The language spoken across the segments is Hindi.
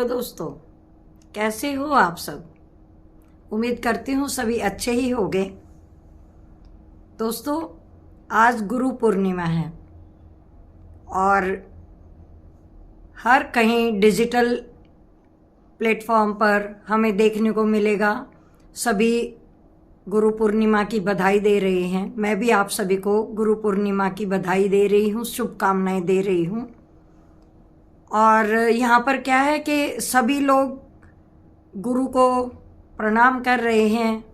हेलो दोस्तों, कैसे हो आप सब। उम्मीद करती हूँ सभी अच्छे ही होंगे। दोस्तों, आज गुरु पूर्णिमा है और हर कहीं डिजिटल प्लेटफॉर्म पर हमें देखने को मिलेगा सभी गुरु पूर्णिमा की बधाई दे रहे हैं। मैं भी आप सभी को गुरु पूर्णिमा की बधाई दे रही हूँ, शुभकामनाएं दे रही हूँ। और यहाँ पर क्या है कि सभी लोग गुरु को प्रणाम कर रहे हैं।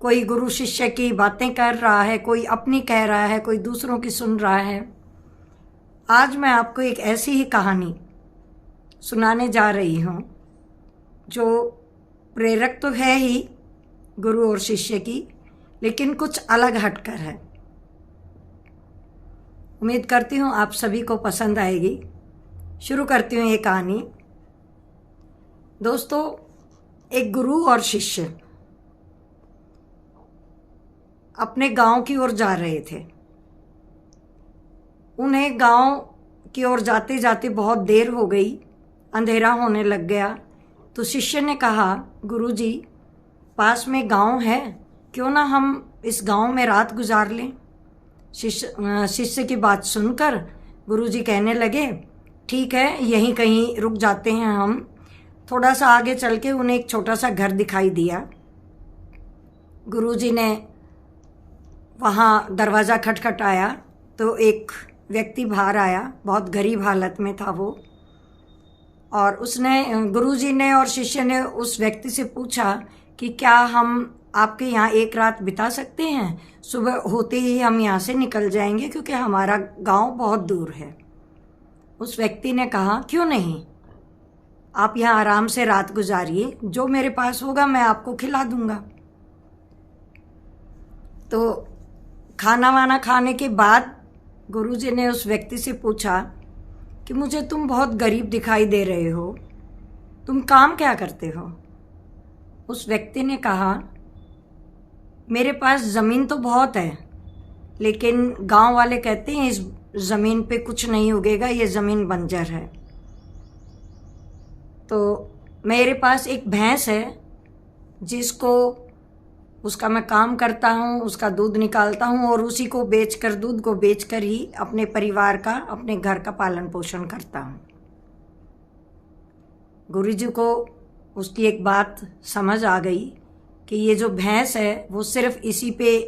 कोई गुरु शिष्य की बातें कर रहा है, कोई अपनी कह रहा है, कोई दूसरों की सुन रहा है। आज मैं आपको एक ऐसी ही कहानी सुनाने जा रही हूँ जो प्रेरक तो है ही गुरु और शिष्य की, लेकिन कुछ अलग हटकर है। उम्मीद करती हूँ आप सभी को पसंद आएगी। शुरू करती हूँ ये कहानी। दोस्तों, एक गुरु और शिष्य अपने गांव की ओर जा रहे थे। उन्हें गांव की ओर जाते जाते बहुत देर हो गई, अंधेरा होने लग गया। तो शिष्य ने कहा, गुरुजी, पास में गांव है, क्यों ना हम इस गांव में रात गुजार लें। शिष्य की बात सुनकर गुरुजी कहने लगे, ठीक है, यहीं कहीं रुक जाते हैं हम। थोड़ा सा आगे चल के उन्हें एक छोटा सा घर दिखाई दिया। गुरुजी ने वहाँ दरवाज़ा खटखटाया तो एक व्यक्ति बाहर आया। बहुत गरीब हालत में था वो। और गुरुजी ने और शिष्य ने उस व्यक्ति से पूछा कि क्या हम आपके यहाँ एक रात बिता सकते हैं। सुबह होते ही हम यहाँ से निकल जाएंगे क्योंकि हमारा गांव बहुत दूर है। उस व्यक्ति ने कहा, क्यों नहीं, आप यहाँ आराम से रात गुजारिए, जो मेरे पास होगा मैं आपको खिला दूंगा। तो खाना वाना खाने के बाद गुरुजी ने उस व्यक्ति से पूछा कि मुझे तुम बहुत गरीब दिखाई दे रहे हो, तुम काम क्या करते हो। उस व्यक्ति ने कहा, मेरे पास ज़मीन तो बहुत है, लेकिन गांव वाले कहते हैं इस ज़मीन पे कुछ नहीं उगेगा, ये ज़मीन बंजर है। तो मेरे पास एक भैंस है जिसको उसका मैं काम करता हूँ, उसका दूध निकालता हूँ और उसी को बेचकर, दूध को बेचकर ही अपने परिवार का, अपने घर का पालन पोषण करता हूँ। गुरुजी को उसकी एक बात समझ आ गई कि ये जो भैंस है वो सिर्फ इसी पे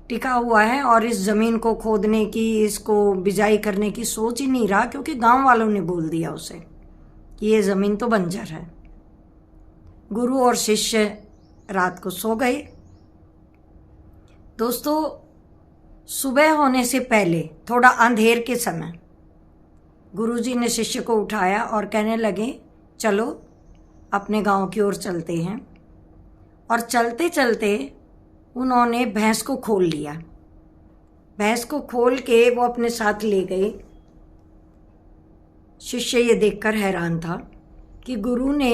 टिका हुआ है और इस ज़मीन को खोदने की, इसको बिजाई करने की सोच ही नहीं रहा, क्योंकि गांव वालों ने बोल दिया उसे कि ये ज़मीन तो बंजर है। गुरु और शिष्य रात को सो गए। दोस्तों, सुबह होने से पहले, थोड़ा अंधेर के समय, गुरुजी ने शिष्य को उठाया और कहने लगे, चलो अपने गांव की ओर चलते हैं। और चलते चलते उन्होंने भैंस को खोल लिया। भैंस को खोल के वो अपने साथ ले गए। शिष्य ये देखकर हैरान था कि गुरु ने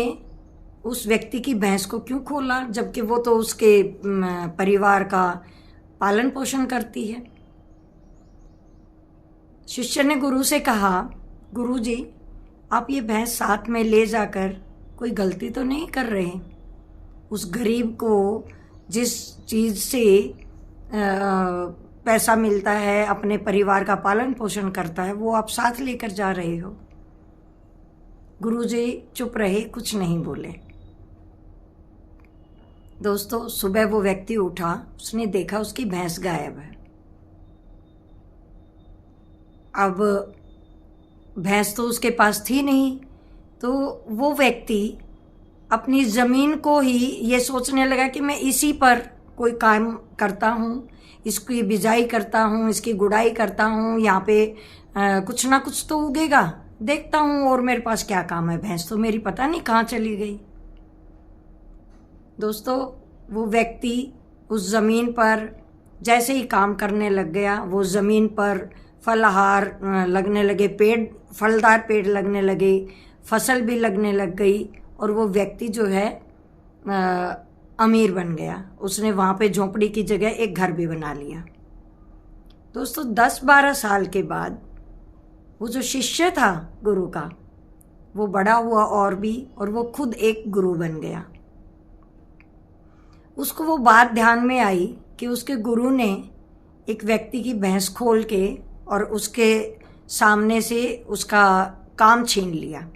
उस व्यक्ति की भैंस को क्यों खोला, जबकि वो तो उसके परिवार का पालन पोषण करती है। शिष्य ने गुरु से कहा, गुरुजी, आप ये भैंस साथ में ले जाकर कोई गलती तो नहीं कर रहे। उस गरीब को जिस चीज़ से पैसा मिलता है, अपने परिवार का पालन पोषण करता है, वो आप साथ लेकर जा रहे हो। गुरुजी चुप रहे, कुछ नहीं बोले। दोस्तों, सुबह वो व्यक्ति उठा, उसने देखा उसकी भैंस गायब है। अब भैंस तो उसके पास थी नहीं, तो वो व्यक्ति अपनी ज़मीन को ही ये सोचने लगा कि मैं इसी पर कोई काम करता हूँ, इसकी बिजाई करता हूँ, इसकी गुड़ाई करता हूँ, यहाँ पे कुछ ना कुछ तो उगेगा, देखता हूँ, और मेरे पास क्या काम है, भैंस तो मेरी पता नहीं कहाँ चली गई। दोस्तों, वो व्यक्ति उस ज़मीन पर जैसे ही काम करने लग गया, वो ज़मीन पर फलहार लगने लगे, पेड़, फलदार पेड़ लगने लगे, फसल भी लगने लग गई, और वो व्यक्ति जो है अमीर बन गया। उसने वहाँ पे झोंपड़ी की जगह एक घर भी बना लिया। दोस्तों, 10-12 साल के बाद वो जो शिष्य था गुरु का, वो बड़ा हुआ और भी, और वो खुद एक गुरु बन गया। उसको वो बात ध्यान में आई कि उसके गुरु ने एक व्यक्ति की भैंस खोल के और उसके सामने से उसका काम छीन लिया।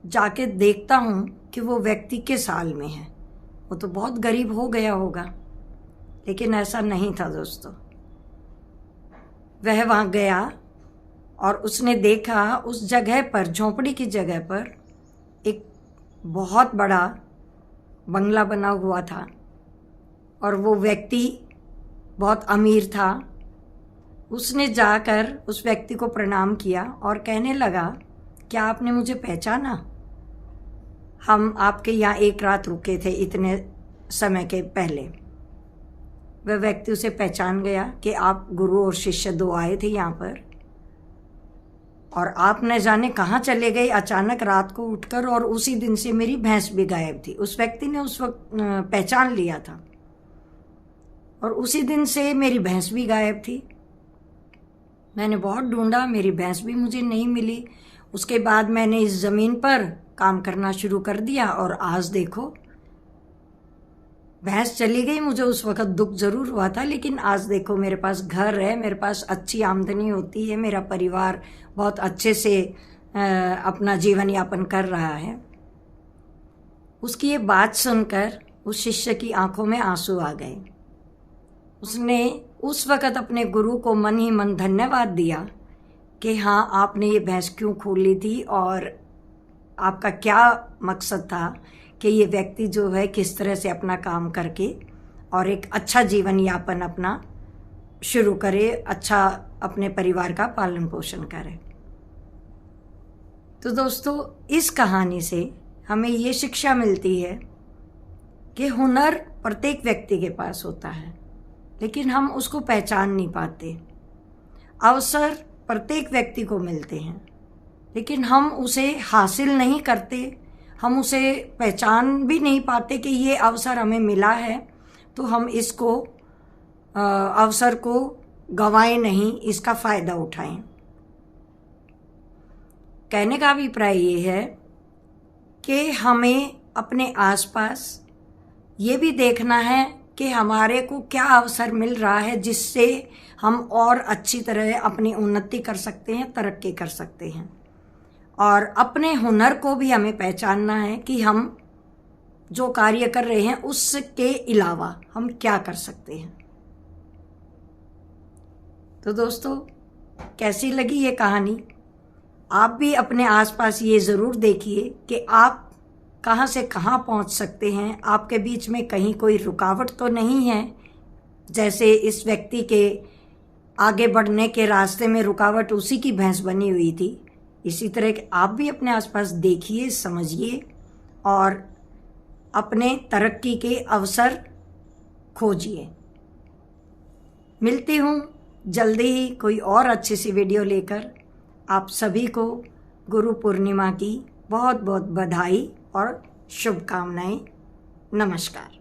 जाके देखता हूँ कि वो व्यक्ति किस हाल में है। वो तो बहुत गरीब हो गया होगा, लेकिन ऐसा नहीं था दोस्तों। वह वहाँ गया और उसने देखा उस जगह पर, झोंपड़ी की जगह पर, एक बहुत बड़ा बंगला बना हुआ था और वो व्यक्ति बहुत अमीर था। उसने जाकर उस व्यक्ति को प्रणाम किया और कहने लगा, क्या आपने मुझे पहचाना? हम आपके यहाँ एक रात रुके थे इतने समय के पहले। वह व्यक्ति उसे पहचान गया कि आप गुरु और शिष्य दो आए थे यहाँ पर, और आप न जाने कहाँ चले गए अचानक रात को उठकर, और उसी दिन से मेरी भैंस भी गायब थी। उस व्यक्ति ने उस वक्त पहचान लिया था, और उसी दिन से मेरी भैंस भी गायब थी। मैंने बहुत ढूंढा, मेरी भैंस भी मुझे नहीं मिली। उसके बाद मैंने इस ज़मीन पर काम करना शुरू कर दिया, और आज देखो भैंस चली गई। मुझे उस वक्त दुख ज़रूर हुआ था, लेकिन आज देखो मेरे पास घर है, मेरे पास अच्छी आमदनी होती है, मेरा परिवार बहुत अच्छे से अपना जीवन यापन कर रहा है। उसकी ये बात सुनकर उस शिष्य की आंखों में आंसू आ गए। उसने उस वक़्त अपने गुरु को मन ही मन धन्यवाद दिया कि हाँ, आपने ये भैंस क्यों खोली थी और आपका क्या मकसद था कि ये व्यक्ति जो है किस तरह से अपना काम करके और एक अच्छा जीवन यापन अपना शुरू करे, अच्छा अपने परिवार का पालन पोषण करे। तो दोस्तों, इस कहानी से हमें ये शिक्षा मिलती है कि हुनर प्रत्येक व्यक्ति के पास होता है, लेकिन हम उसको पहचान नहीं पाते। अवसर प्रत्येक व्यक्ति को मिलते हैं, लेकिन हम उसे हासिल नहीं करते, हम उसे पहचान भी नहीं पाते कि ये अवसर हमें मिला है, तो हम इसको अवसर को गंवाएं नहीं, इसका फ़ायदा उठाएं। कहने का अभिप्राय ये है कि हमें अपने आसपास ये भी देखना है कि हमारे को क्या अवसर मिल रहा है जिससे हम और अच्छी तरह अपनी उन्नति कर सकते हैं, तरक्की कर सकते हैं। और अपने हुनर को भी हमें पहचानना है कि हम जो कार्य कर रहे हैं उसके अलावा हम क्या कर सकते हैं। तो दोस्तों, कैसी लगी ये कहानी? आप भी अपने आसपास ये ज़रूर देखिए कि आप कहाँ से कहाँ पहुँच सकते हैं। आपके बीच में कहीं कोई रुकावट तो नहीं है, जैसे इस व्यक्ति के आगे बढ़ने के रास्ते में रुकावट उसी की भैंस बनी हुई थी। इसी तरह के आप भी अपने आसपास देखिए, समझिए और अपने तरक्की के अवसर खोजिए। मिलती हूँ जल्दी ही कोई और अच्छी सी वीडियो लेकर। आप सभी को गुरु पूर्णिमा की बहुत बहुत बधाई और शुभकामनाएं। नमस्कार।